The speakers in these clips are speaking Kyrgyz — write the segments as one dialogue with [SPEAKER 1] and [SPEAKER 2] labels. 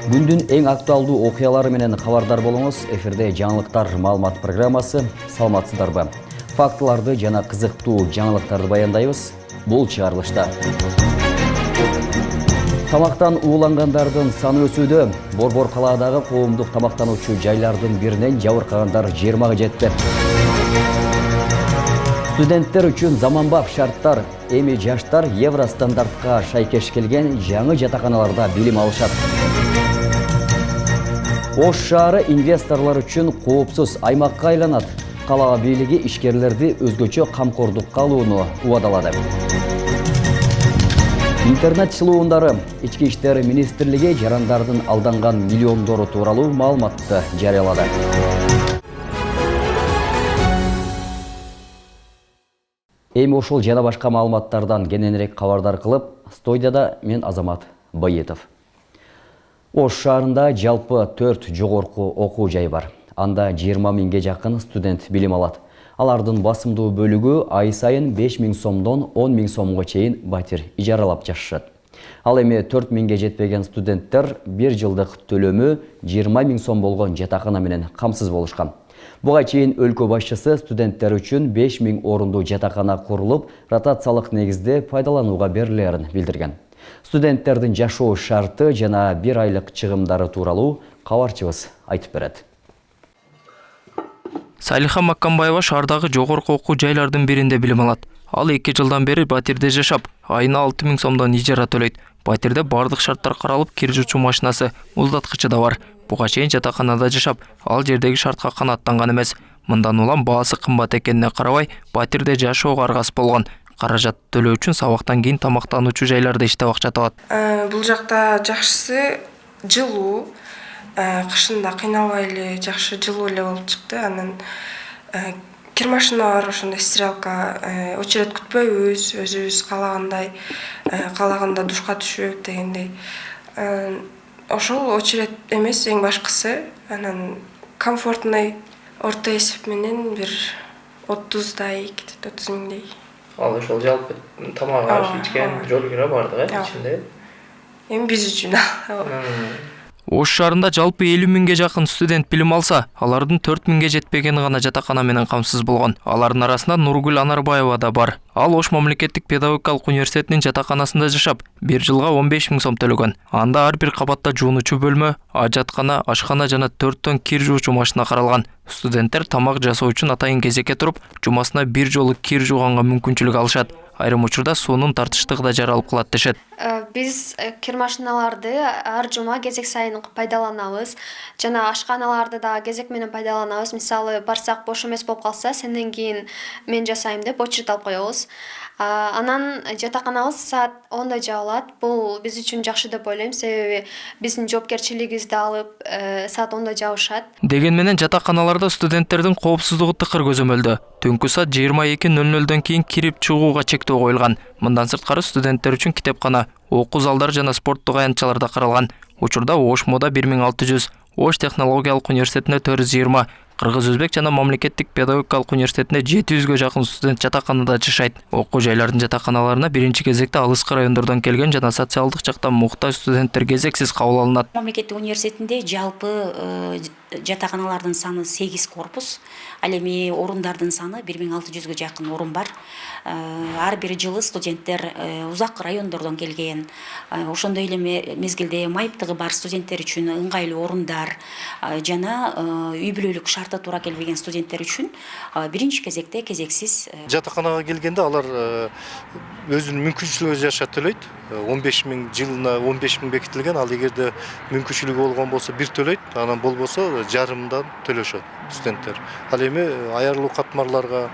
[SPEAKER 1] Күндүн эң актуалдуу окуялары менен кабардар болуңуз. Эфирде жаңылыктар маалымат программасы. Саламатсыздарбы? Фактыларды жана кызыктуу жаңылыктарды баяндайбыз. Бул чыгарылышта. Тамактан уулангандардын саны өсүүдө. Борбор калаадагы коомдук тамактануучу жайлардын биринен жабыркагандар 20-га жетти. Студенттер үчүн заманбап шарттар. Эми жаштар евростандартка шайкеш келген жаңы жатаканаларда билим алышат. Ош шаары инвесторлор үчүн коопсуз аймакка айланат. Кала бийлиги ишкерлерди өзгөчө камкордукка алууну убадалады. Интернет чылуундары. Ички иштер министрлиги жарандардын алданган миллиондору тууралуу маалыматты жарыялады. Эми ошол жана башка маалыматтардан кененирээк кабардар кылып, студияда мен Азамат Байетов. Ош шаарында жалпы 4 жогорку окуу жай бар. Анда 20 миңге жакын студент билим алат. Алардын басымдуу бөлүгү ай сайын 5 миң сомдон 10 миң сомго чейин батир ижаралап жашашат. Ал эми 4 миңге жетпеген студенттер 1 жылдык төлөмү 20 миң сом болгон жатакана менен камсыз болушкан. Буга чейин өлкө башчысы студенттер үчүн 5 миң орунду жатакана курулуп, ротациялык негизде пайдаланууга берилерин билдирген. Студенттердин жашоо шарты жана 1 айлык чыгымдары тууралуу кабарчыбыз айтып берет.
[SPEAKER 2] Салиха Маккамбаева шаардагы жогорку окуу жайлардын биринде билим алат. Ал 2 жылдан бери батирде жашап, айына 6 миң сомдон ижара төлөйт. Батирде бардык шарттар каралып, кир жуучу машинасы, муздаткычы да бар. Буга чейин жатаканада жашап, ал жердеги шартка канааттанган эмес. Мындан улам баасы кымбат экенине карабай, батирде жашоого аргасыз болгон. Каражат төлөө үчүн сабактан кийин тамактануучу жайларда иштеп акча табат.
[SPEAKER 3] Бул жакта жакшысы жылуу, кышында кыйналбай эле жакшы жылуу эле болуп чыкты. Анан кир машина бар, ошондой стиралка, очередь күтпөйбүз, өзүбүз каалаганда душка түшүп дегендей. Ошол очередь эмес, эң башкысы. Анан комфортный орто эсеп менен бир 30 миңдей.
[SPEAKER 2] Ал ошол жалпы тамак аш ичкен жол кире бардык ичинде.
[SPEAKER 3] Эми биз үчүн.
[SPEAKER 2] Ош шаарында жалпы 50 миңге жакын студент билим алса, алардын 4 миңге жетпегени гана жатакана менен камсыз болгон. Алардын арасында Нургүл Анарбаева да бар. Ал Ош мамлекеттик педагогикалык университетинин жатаканасында жашап, 1 жылга 15 миң сом төлөгөн. Анда ар бир кабатта жуунучу бөлмө, ажаткана, ашкана жана 4төн кир жуучу машина каралган. Студенттер тамак жасоо үчүн атайын кезекке туруп, жумасына 1 жолу кир жууганга мүмкүнчүлүк алышат. Айрым учурда суунун тартыштыгы да жаралып калат дешет.
[SPEAKER 4] Биз кир машиналарды ар жума кезек сайын пайдаланабыз. Жана ашканаларды да кезек менен пайдаланабыз. Мисалы, барсак бош эмес болуп калса, сенден кийин мен жасайм деп очередь алып коебуз. Анан жатаканабыз саат 10да жабылат. Бул биз үчүн жакшы деп ойлойм, себеби биздин жоопкерчилигибизди алып, саат 10да жабышат.
[SPEAKER 2] Деген менен жатаканаларда студенттердин коопсуздугу тыкыр көзөмөлдө. Түнкү саат 22:00дөн кийин кирип чыгууга чектөө коюлган. Мындан сырткары студенттер үчүн китепкана, окуу залдары жана спорттук аянтчалар да каралган. Учурда Ош мода 1600, Ош технологиялык университетине 420, Кыргыз-Өзбек жана мамлекеттик педагогикалык университетине 700гө жакын студент жатаканада жашайт. Окуу жайлардын жатаканаларына биринчи кезекте алыскы райондордон келген жана социалдык жактан муктаж студенттер кезексиз кабыл алынат.
[SPEAKER 5] Мамлекеттик университетинде жалпы жатаканалардын саны 8 корпус, ал эми орундардын саны 1600гө жакын орун бар. Ар бир жылы студенттер узак райондордон келген. Ошондой эле мезгилде майыптыгы бар студенттер үчүн ыңгайлуу орундар жана үй бүлөлүк шарты туура келбеген студенттер үчүн биринчи кезекте кезексиз.
[SPEAKER 6] Жатаканага келгенде алар өзүнүн мүмкүнчүлүгү жаша төлөйт. 15 миң жылына 15 миң бекитилген. Ал эгерде мүмкүнчүлүгү болгон болсо бир төлөйт, анан болбосо жарымдан төлөшөт студенттер. Ал эми аярлуу катмарларга,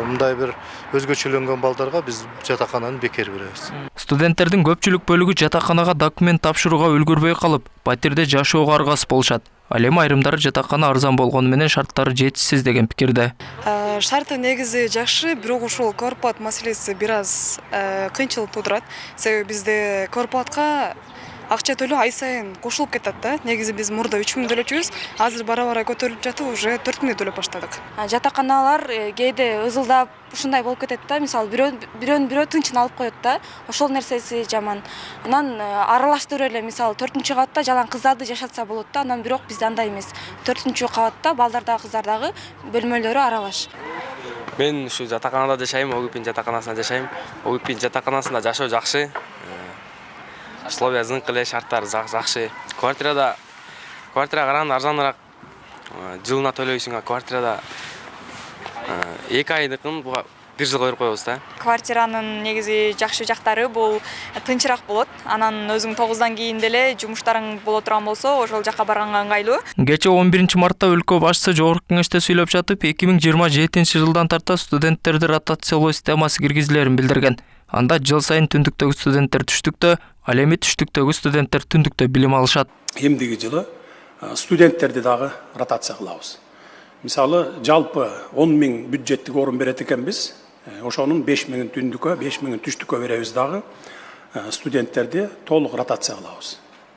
[SPEAKER 6] мындай бир өзгөчөлөнгөн балдарга биз жатакананы бекер беребиз.
[SPEAKER 2] Студенттердин көпчүлүк бөлүгү жатаканага документ тапшырууга үлгүрбөй калып, батирде жашоого аргасыз болушат. Ал эми айрымдары жатакана арзан болгону менен шарттары жетишсиз деген пикирде.
[SPEAKER 3] Шарты негизи жакшы, бирок ушул корпат маселеси бир аз кыйынчылык туудурат. Себеби бизде корпатка акча төлөө ай сайын кошулуп кетет да. Негизи биз мурда 3000 төлөчүбүз, азыр бара көтөрүлүп жатып уже 4000 төлөп баштадык. Жатаканалар кээде ызылдап ушундай болуп кетет да. Мисалы бирөө тынчын алып коет да. Ошол нерсеси жаман. Анан аралаштырып эле мисалы 4-кабатта жалаң кыздарды жашатса болот да. Анан бирок бизде андай эмес. 4-кабатта балдар дагы кыздар дагы бөлмөлөрү аралаш.
[SPEAKER 7] Мен ушу жатаканада жашайм, Огипин жатаканасында жашайм. Огипин жатаканасында жашоо жакшы. Условия зыңкы эле, шарттары жакшы. Квартирага караганда арзаныраак. Жылына төлөйсүң, квартирада 2 айдыкын буга 1 жылга берип коебуз да.
[SPEAKER 8] Квартиранын негизи жакшы жактары бул тынчыраак болот. Анан өзүң 9-дан кийин деле жумуштарың боло турган болсо, ошол жакка барганга ыңгайлуу.
[SPEAKER 2] Кече 11-мартта өлкө башчысы жогорку кеңеште сүйлөп жатып, 2027-жылдан тарта студенттерди ротациялоо системасы киргизилерин билдирген. Анда жыл сайын түндүктөгү студенттер түштүктө, ал эми түштүктөгү студенттер түндүктө билим алышат.
[SPEAKER 9] Эмдиги жылы студенттерди дагы ротация кылабыз. Мисалы, жалпы 10 000 бюджеттик орун берет экенбиз. Ошонун 5 000 түндүккө, 5 000 түштүккө беребиз дагы. Студенттерди толук ротация кылабыз.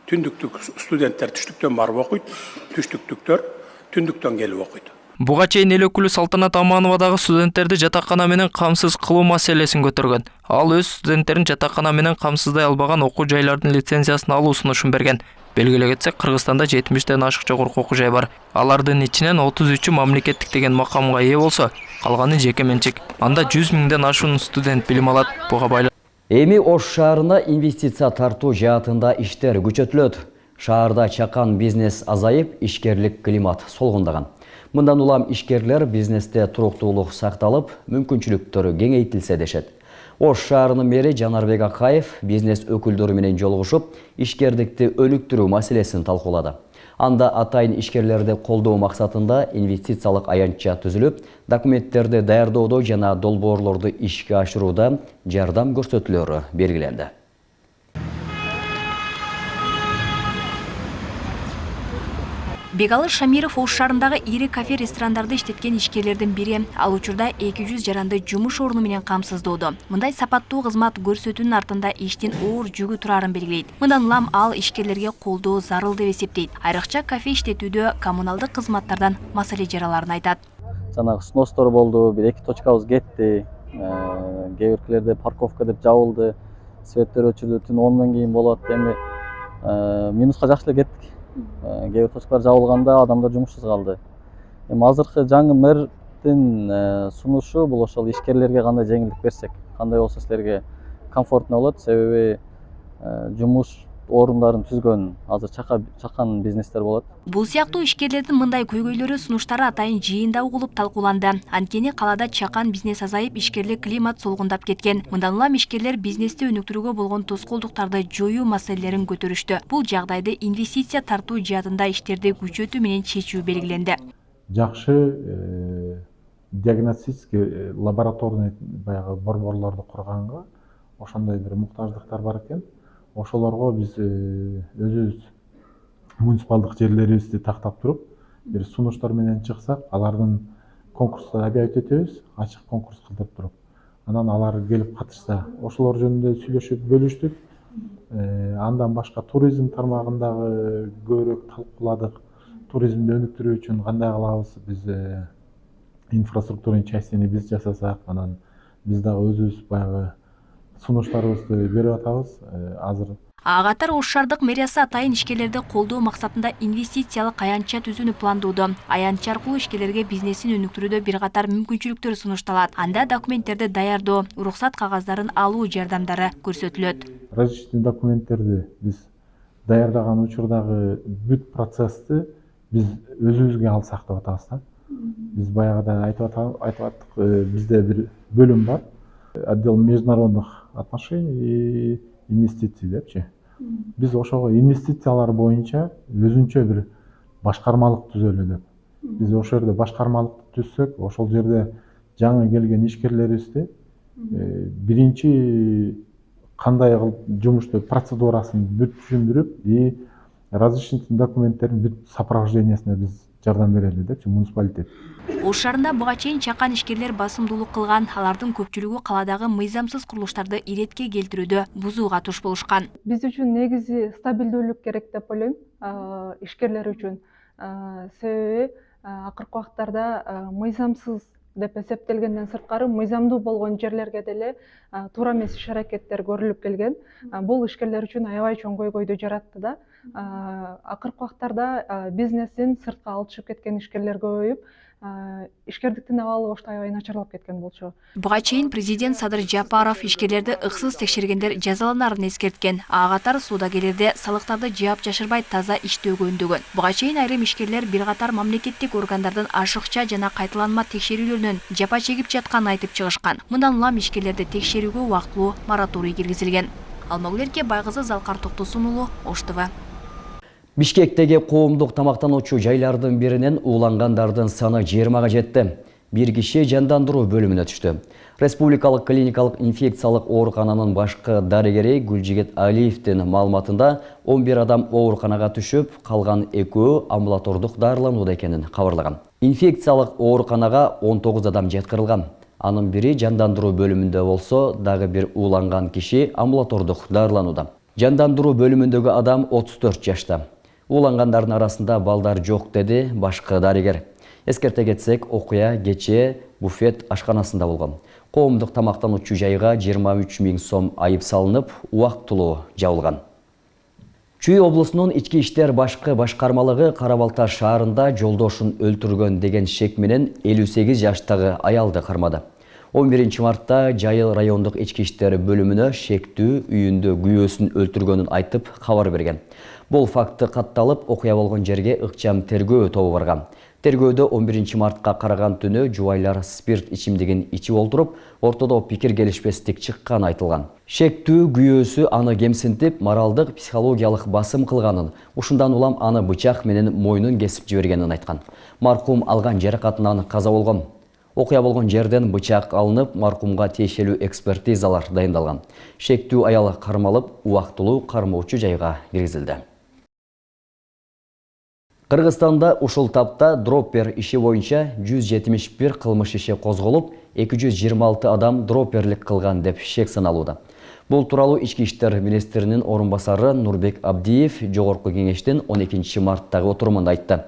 [SPEAKER 9] Түндүктүк студенттер түштүктөн барып окуйт, түштүктүктөр түндүктөн келип окуйт.
[SPEAKER 2] Буга чейин эл өкүлү Салтанат Аманова дагы студенттерди жатакана менен камсыз кылуу маселесин көтөргөн. Ал өз студенттерин жатакана менен камсыздай албаган окуу жайлардын лицензиясын алуу сунушун берген. Белгилей кетсек, Кыргызстанда 70ден ашык жогорку окуу жай бар. Алардын ичинен 33-ü мамлекеттик деген макамга ээ болсо, калганы жеке менчик. Анда 100 000ден ашуун студент билим алат. Буга байланышты
[SPEAKER 1] Эми Ош шаарына инвестиция тартуу жаатында иштер күчөтүлөт. Шаарда чакан бизнес азайып, ишкерлик климат солгундаган. Мындан улам ишкерлер бизнесте туруктуулук сакталып, мүмкүнчүлүктөрү кеңейтилсе дешет. Ош шаарынын мэри Жанарбек Акаев бизнес өкүлдөрү менен жолугушуп, ишкердикти өнүктүрүү маселесин талкуулады. Анда атайын ишкерлерди колдоо максатында инвестициялык аянтча түзүлүп, документтерди даярдоодо жана долбоорлорду ишке ашырууда жардам көрсөтүлөрү белгиленди.
[SPEAKER 10] Бегалы Шамиров Ош шаарындагы ири кафе-ресторандарды иштеткен ишкерлердин бири. Ал учурда 200 жаранды жумуш орну менен камсыздоодо. Мындай сапаттуу кызмат көрсөтүүнүн артында иштин оор жүгү турарын белгилейт. Мындан улам ал ишкерлерге колдоо зарыл деп эсептейт. Айрыкча кафе иштетүүдө коммуналдык кызматтардан маселе жараларын айтат.
[SPEAKER 11] Жанагы сностор болду, 1-2 точкабыз кетти. Кээ биркилерде парковка деп жабылды. Светтер өчүрдү, түн 10 кийин болот. Эми минуска жакшы эле кеттик. Кээ бир точкалар жабылганда адамдар жумушсуз калды. Эми азыркы жаңы мэрдин сунушу бул ошол ишкерлерге кандай жеңилдик берсек, кандай болсо силерге комфортно болот, себеби жумуш орундарын түзгөн азыр чакан бизнестер болот.
[SPEAKER 10] Бул сыяктуу ишкерлердин мындай көйгөйлөрү, сунуштары атайын жыйында угулуп талкууланды. Анткени калаада чакан бизнес азайып, ишкерлик климат солгундап кеткен. Мындан улам ишкерлер бизнести өнүктүрүүгө болгон тоскоолдуктарды жоюу маселелерин көтөрүштү. Бул жагдайды инвестиция тартуу жаатында иштерди күчөтүү менен чечүү белгиленди.
[SPEAKER 12] Жакшы диагностический лабораторный баягы борборлорду курганга ошондой бир муктаждыктар бар экен. Ошолорго биз өзүбүз муниципалдык жерлерибизди тактап туруп, бир сунуштар менен чыксак, алардын конкурсту объявить этебиз, ачык конкурс кылдырып туруп. Анан алар келип катышса, ошолор жөнүндө сүйлөшүп бөлүштүк. Андан башка туризм тармагындагы көбүрөөк талкууладык. Туризмди өнүктүрүү үчүн кандай кылабыз? Биз инфраструктурный частини биз жасасак, анан биз дагы өзүбүз баягы сунуштарыбызды берип атабыз. Азыр
[SPEAKER 10] Катар Ош шаардык мэриясы атайын ишкерлерди колдоо максатында инвестициялык аянтча түзүүнү пландоодо. Аянтча аркылуу ишкерлерге бизнесин өнүктүрүүдө бир катар мүмкүнчүлүктөр сунушталат. Анда документтерди даярдоо, уруксат кагаздарын алуу жардамдары көрсөтүлөт.
[SPEAKER 12] Различный документтерди биз даярдаган учурдагы бүт процессти биз өзүбүзгө алсак деп атабыз да. Биз баягыда айтып аттык, бизде бир бөлүм бар. Отдел международных отношений и инвестиций депчи. Биз ошого инвестициялар боюнча өзүнчө бир башкармалык түзөлү деп. Биз ошол жерде башкармалыкты түзсөк, ошол жерде жаңы келген ишкерлерибизди биринчи кандай кылып жумушту процедурасын бүт түшүндүрүп, разрешительный документтердин бүт сопровождениясына биз жардам берели депчи муниципалитет.
[SPEAKER 10] Ош шаарында буга чейин чакан ишкерлер басымдуулук кылган, алардын көпчүлүгү каладагы мыйзамсыз курулуштарды иретке келтирүүдө бузууга туш болушкан.
[SPEAKER 3] Биз үчүн негизи стабилдүүлүк керек деп ойлойм, ишкерлер үчүн. Себеби акыркы убактарда мыйзамсыз деп эсептелгенден сырткары мыйзамдуу болгон жерлерге деле туура эмес иш аракеттер көрүлүп келген. Бул ишкерлер үчүн аябай чоң көйгөйдү жаратты да. Акыркы убактарда бизнесин сыртка алышып кеткен ишкерлер көбөйүп, ишкердиктин абалы ошто аябай начарлап кеткен болчу.
[SPEAKER 10] Буга чейин президент Садыр Жапаров ишкерлерди ыксыз текшергендер жазаланарын эскерткен. Ага катар судагерлерде салыктарды жаап жашырбай таза иштөөгө үндөгөн. Буга чейин айрым ишкерлер бир катар мамлекеттик органдардын ашыкча жана кайталанма текшерүүлөрүнөн жапа чегип жатканын айтып чыгышкан. Мындан улам ишкерлерди текшерүүгө убактылуу мораторий киргизилген. Алмагүл Байгызы, Залкар Токтосун уулу, Ош ТВ.
[SPEAKER 1] Бишкектеги коомдук тамактануучу жайлардын биринен уулангандардын саны 20-га жетти. Бир киши жандандыруу бөлүмүнө түштү. Республикалык клиникалык инфекциялык оорукананын башкы дарыгери Гүлжигит Алиевдин маалыматында 11 адам ооруканага түшүп, калган 2 амбулатордук дарыланууда экенин кабарлаган. Инфекциялык ооруканага 19 адам жеткирилган. Анын бири жандандыруу бөлүмүндө болсо, дагы бир ууланган киши амбулатордук дарыланууда. Жандандыруу бөлүмүндөгү адам 34 жашта. Уулангандардын арасында балдар жок, деди башкы дарыгер. Эскерте кетсек, окуя кечээ буфет ашканасында болгон. Коомдук тамактануучу жайга 23 000 сом айып салынып, убактылуу жабылган. Чүй облусунун ички иштер башкы башкармалыгы Кара-Балта шаарында жолдошун өлтүргөн деген шек менен 58 жаштагы аялды кармады. 11 мартта Жайыл райондук ички иштер бөлүмүнө шектүү үйүндө күйөөсүн өлтүргөнүн айтып кабар берген. Бул факты катталып, окуя болгон жерге ыкчам тергөө тобу барган. Тергөөдө 11 мартка караган түнү жубайлар спирт ичимдигин ичип олтуруп, ортодо пикир келишпестик чыкканы айтылган. Шектүү күйөөсү аны кемсинтип, моралдык, психологиялык басым кылганын, ушундан улам аны бычак менен мойнун кесип жибергенин айткан. Маркум алган жаракатынан каза болгон. Окуя болгон жерден бычак алынып, маркумга тиешелүү экспертизалар дайындалган. Шектүү аял кармалып, убактылуу кармоочу жайга киргизилди. Кыргызстанда ушул тапта дроппер иши боюнча 171 кылмыш иши козголуп, 226 адам дропперлик кылган деп шек саналууда. Бул тууралуу Ички иштер министринин орун басары Нурбек Абдиев Жогорку кеңештин 12 марттагы отурумунда айтты.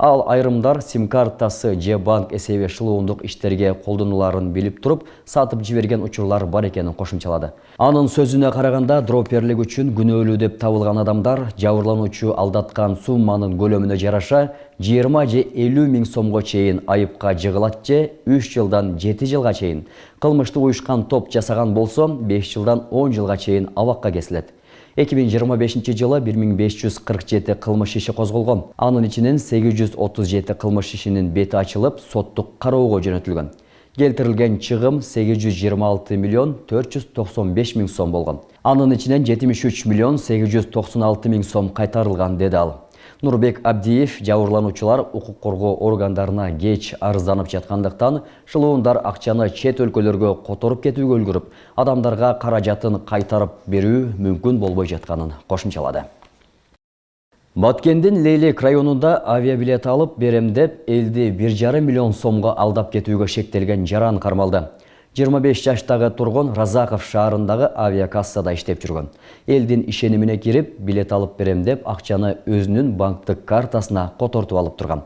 [SPEAKER 1] Ал айрымдар сим-картасы же банк эсеби шылуундук иштерге колдонуларын билип туруп, сатып жиберген учурлар бар экенин кошумчалады. Анын сөзүнө караганда, дропперлик үчүн күнөөлүү деп табылган адамдар жабырлануучу алдаткан сумманын көлөмүнө жараша 20 же 50 000 сомго чейин айыпка жыгылат же 3 жылдан 7 жылга чейин, кылмышты уюшкан топ жасаган болсо 5 жылдан 10 жылга чейин абакка кесилет. 2025 жылы 1547 кылмыш иши козголгон. Анын ичинен 837 кылмыш ишинин бети ачылып, соттук кароого жөнөтүлгөн. Келтирилген чыгым 826 миллион 495 000 сом болгон. Анын ичинен 73 миллион 896 000 сом кайтарылган, деди ал. Нурбек Абдиев жабырлануучулар укук коргоо органдарына кеч арызданып жаткандыктан, шылуундар акчаны чет өлкөлөргө которуп кетүүгө үлгүрүп, адамдарга каражатын кайтарып берүү мүмкүн болбой жатканын кошумчалады. Баткендин Лейлек районунда авиабилет алып берем деп, элди 1,5 миллион сомго алдап кетүүгө шектелген жаран кармалды. 25 жаштагы тургун Разаков шаарындагы авиакассада иштеп жүргөн. Элдин ишенимине кирип, билет алып берем деп, акчаны өзүнүн банктык картасына котортуп алып турган.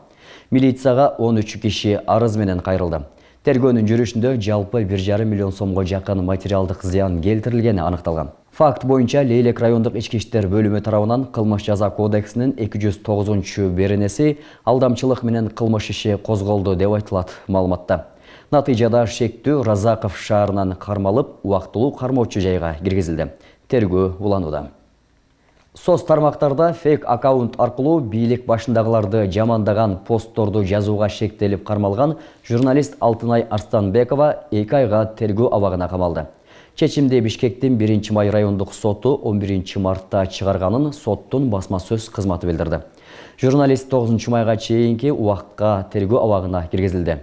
[SPEAKER 1] Милицияга 13 киши арыз менен кайрылды. Тергөөнүн жүрүшүндө жалпы 1,5 миллион сомго жакын материалдык зыян келтирилгени аныкталган. Факт боюнча Лейлек райондук ички иштер бөлүмү тарабынан кылмыш жаза кодексинин 209 беренеси алдамчылык менен кылмыш иши козголду деп айтылат маалыматта. Натыйжада шектүү Разаков шаарынан кармалып, убактылуу кармоочу жайга киргизилди. Тергөө уланууда. Соц тармактарда фейк аккаунт аркылуу бийлик башындагыларды жамандаган постторду жазууга шектелип кармалган журналист Алтынай Арстанбекова 2 айга тергөө абагына камалды. Чечимди Бишкектин 1 май райондук соту 11 мартта чыгарганын соттун басма сөз кызматы билдирди. Журналист 9 майга чейинки убакытка тергөө абагына киргизилди.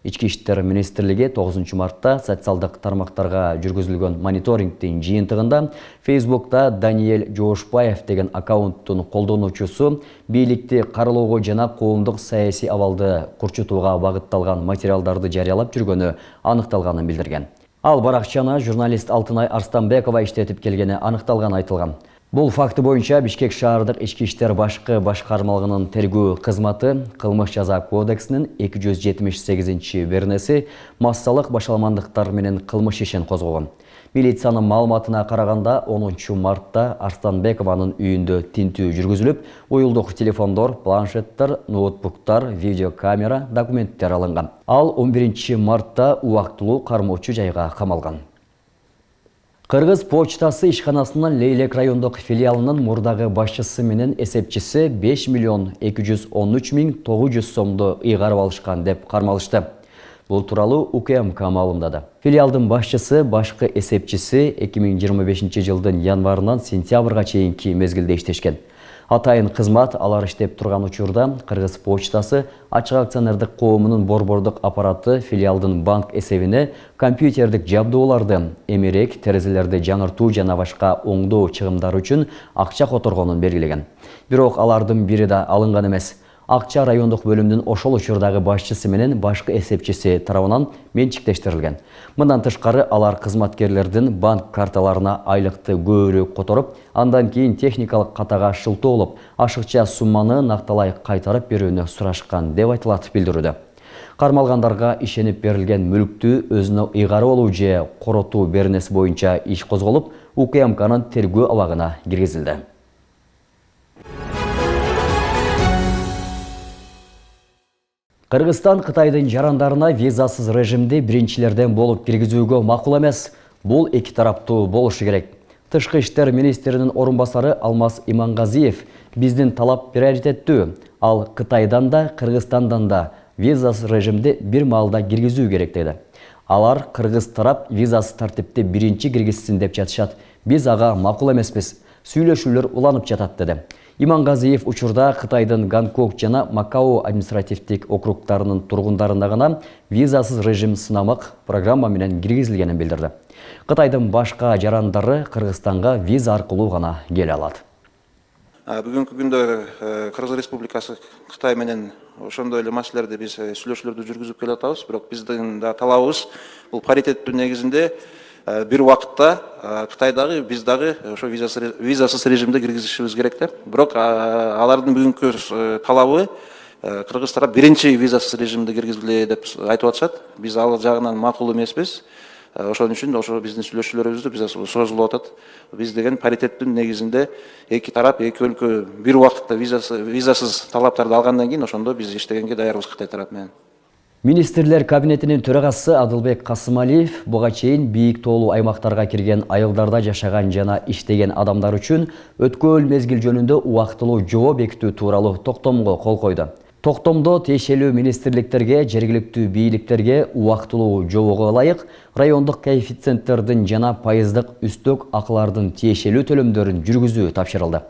[SPEAKER 1] Ички иштер министрлиги 9 мартта социалдык тармактарга жүргүзүлгөн мониторингдин жыйынтыгында Facebook'ta Даниэль Жоошбаев деген аккаунттун колдонуучусу бийликти каралоого жана коомдук саясий абалды курчутууга багытталган материалдарды жарыялап жүргөнү аныкталганын билдирген. Ал баракчаны журналист Алтынай Арстанбекова иштетип келгени аныкталганы айтылган. Бул факты боюнча Бишкек шаардык ички иштер башкы башкармалыгынын тергөө кызматы Кылмыш жаза кодексинин 278-бернеси массалык башаламандыктар менен кылмыш ишин козгогон. Милициянын маалыматына караганда 10 мартта Арстанбекованын үйүндө тинтүү жүргүзүлүп, уюлдук телефондор, планшеттер, ноутбуктар, видеокамера, документтер алынган. Ал 11 мартта убактылуу кармоочу жайга камалган. Кыргыз почтасы ишканасынын Лейлек райондук филиалынын мурдагы башчысы менен эсепчиси 5.213.900 сомду ыйгарып алышкан деп кармалышты. Бул тууралуу УКМК маалымдады. Филиалдын башчысы, башкы эсепчиси 2025 жылдын январынан сентябрга чейинки мезгилде иштешкен. Атайын кызмат алар иштеп турган учурда Кыргыз почтасы ачык акционердик коомунун борбордук аппараты филиалдын банк эсебине компьютердик жабдууларды, эмерек, терезелерди жаңыртуу жана башка оңдоо чыгымдар үчүн акча которгонун белгилеген. Бирок алардын бири да алынган эмес. Акча райондук бөлүмдүн ошол учурдагы башчысы менен башкы эсепчиси тарабынан менчиктештирилген. Мындан тышкары алар кызматкерлердин банк карталарына айлыкты көбүрөөк которуп, андан кийин техникалык катага шылтоо болуп, ашыкча сумманы накталай кайтарып берүүнү сурашкан деп айтылат билдирүүдө. Кармалгандарга ишенип берилген мүлктү өзүнө ыйгарып алуу же коротуу беренеси боюнча иш козголуп, УКМКнын тергөө абагына киргизилди. Кыргызстан Кытайдын жарандарына визасыз режимди биринчилерден болуп киргизүүгө макул эмес. Бул эки тараптуу болушу керек. Тышкы иштер министринин орун басары Алмаз Имангазиев биздин талап приоритеттүү. Ал Кытайдан да, Кыргызстандан да визасыз режимди бир маалда киргизүү керек деди. Алар кыргыз тарап визасыз тартипти биринчи киргизсин деп жатышат. Биз ага макул эмеспиз. Сүйлөшүүлөр уланып жатат деди. Имангазиев учурда Кытайдын Гонконг жана Макао административдик округдарынын тургундарына гана визасыз режим сынамак программа менен киргизилгенин билдирди. Кытайдын башка жарандары Кыргызстанга виза аркылуу гана келе алат.
[SPEAKER 13] Бүгүнкү күндө Кыргыз Республикасы Кытай менен ошондой эле маселелерди биз сүйлөшүүлөрдү жүргүзүп келе атабыз. Бирок биздин да талабыбыз бул паритеттүү негизинде бир убакытта Кытай дагы, биз дагы ошо визасыз режимде киргизишибиз керек да. Бирок алардын бүгүнкү талабы Кыргыз тарап биринчи визасыз режимде киргизиле деп айтып атышат. Биз ал жагынан макул эмеспиз. Ошон үчүн ошо биздин сүйлөшүүлөрүбүздү биз созулуп атат. Биз деген паритеттин негизинде эки тарап, эки өлкө бир убакытта визасыз талаптарды алгандан кийин ошондо биз иштегенге даярбыз Кытай тарап менен.
[SPEAKER 1] Министрлер кабинетинин төрагасы Адылбек Касымалиев буга чейин бийик тоолуу аймактарга кирген айылдарда жашаган жана иштеген адамдар үчүн өткөл мезгил жөнүндө убактылуу жобо бекитүү тууралуу токтомго кол койду. Токтомдо тиешелүү министрликтерге, жергиликтүү бийликтерге убактылуу жобого ылайык райондук коэффициенттердин жана пайыздык үстөк акылардын тиешелүү төлөмдөрүн жүргүзүү тапшырылды.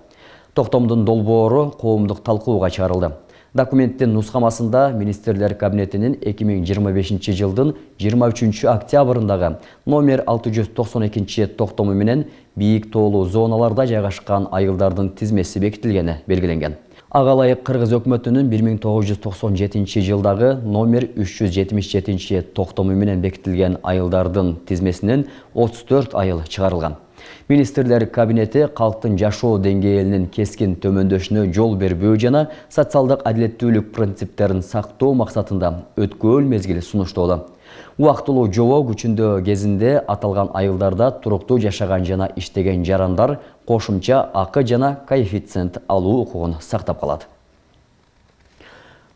[SPEAKER 1] Токтомдун долбоору коомдук талкууга чыгарылды. Документтин нускамасында Министрлер кабинетинин 2025 жылдын 23 октябрындагы номер 692 токтому менен бийик тоолуу зоналарда жайгашкан айылдардын тизмеси бекитилгени белгиленген. Ага ылайык Кыргыз өкмөтүнүн 1997 жылдагы номер 377 токтому менен бекитилген айылдардын тизмесинен 34 айыл чыгарылган. Министрлер кабинети калктын жашоо деңгээлинин кескин төмөндөшүнө жол бербөө жана социалдык адилеттүүлүк принциптерин сактоо максатында өткөл мезгил сунуштоодо. Убактылуу жобо күчүндө кезинде аталган айылдарда туруктуу жашаган жана иштеген жарандар кошумча акы жана коэффициент алуу укугун сактап калат.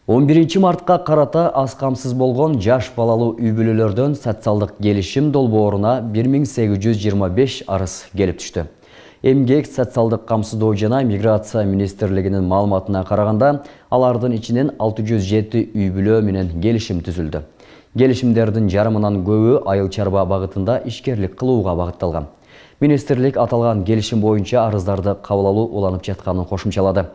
[SPEAKER 1] 11 мартка карата аз камсыз болгон жаш балалуу үй бүлөлөрдөн социалдык келишим долбооруна 1825 арыз келип түштү. Эмгек, социалдык камсыздоо жана миграция министрлигинин маалыматына караганда, алардын ичинен 607 үй бүлө менен келишим түзүлдү. Келишимдердин жарымынан көбү айыл чарба багытында ишкерлик кылууга багытталган. Министрлик аталган келишим боюнча арыздарды кабыл алуу уланып жатканын кошумчалады.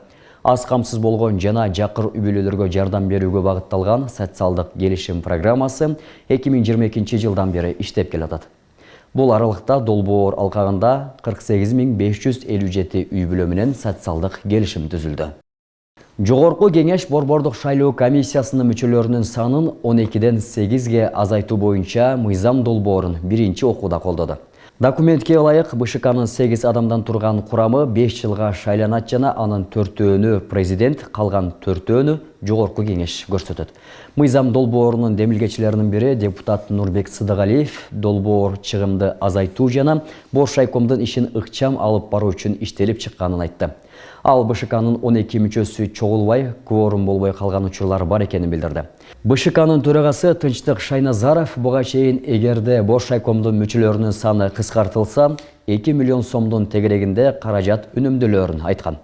[SPEAKER 1] Аз камсыз болгон жана жакыр үй бүлөлөргө жардам берүүгө багытталган социалдык келишим программасы 2022 жылдан бери иштеп келатат. Бул аралыкта Долбоор алкагында 48557 үй бүлө менен социалдык келишим түзүлдү. Жогорку кеңеш борбордук шайлоо комиссиясынын мүчөлөрүнүн санын 12ден 8ге азайтуу боюнча мыйзам долбоорун биринчи окууда колдоду. Документке ылайык БШКнын 8 адамдан турган курамы 5 жылга шайланат жана анын 4-өөнү президент, калган 4-өөнү жогорку кеңеш көрсөтөт. Мыйзам долбоорунун демилгечилеринин бири депутат Нурбек Сыдыгалиев долбоор чыгымды азайтуу жана бош шайкомдун ишин ыкчам алып баруу үчүн иштелип чыкканын айтты. Ал БШКнын 12 мүчөсү чогулбай, кворум болбой калган учурлар бар экенин билдирди. БШКнын төрагасы Тынчтык Шайназаров буга чейин эгерде бош шайкомдун мүчөлөрүнүн саны кыскартылса, 2 миллион сомдун тегерегинде каражат үнөмдөлөрүн айткан.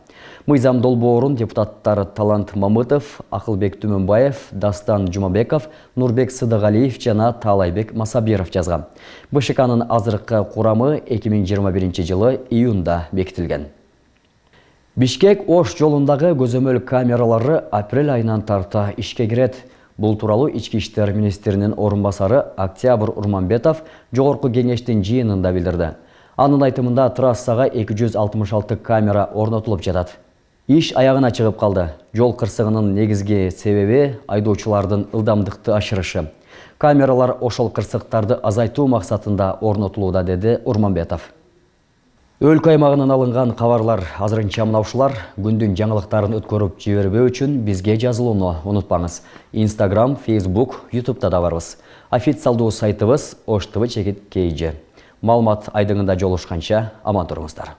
[SPEAKER 1] Мыйзам долбоорун депутаттар Талант Мамытов, Акылбек Түмөнбаев, Дастан Жумабеков, Нурбек Сыдыгалиев жана Таалайбек Масабиров жазган. БШКнын азыркы курамы 2021 жылы июнда бекитилген. Бишкек-Ош жолундагы көзөмөл камералары апрель айынан тарта ишке кирет. Бул тууралуу Ички иштер министринин орун басары Октябрь Урманбетов жогорку кеңештин жыйынында билдирди. Анын айтымында трассага 266 камера орнотулуп жатат. Иш аягына чыгып калды. Жол кырсыгынын негизги себеби айдоочулардын ылдамдыкты ашырышы. Камералар ошол кырсыктарды азайтуу максатында орнотулууда, деди Урманбетов. Өлкө аймагынан алынган кабарлар азырынча мынаушулар. Күндүн жаңылыктарын өткөрүп жибербөө үчүн бизге жазылууну унутпаңыз. Instagram, Facebook, YouTube'да да барбыз. Официалдуу сайтыбыз Ош ТВ-KG. Маалымат айдыңында жолушканча аман туруңуздар.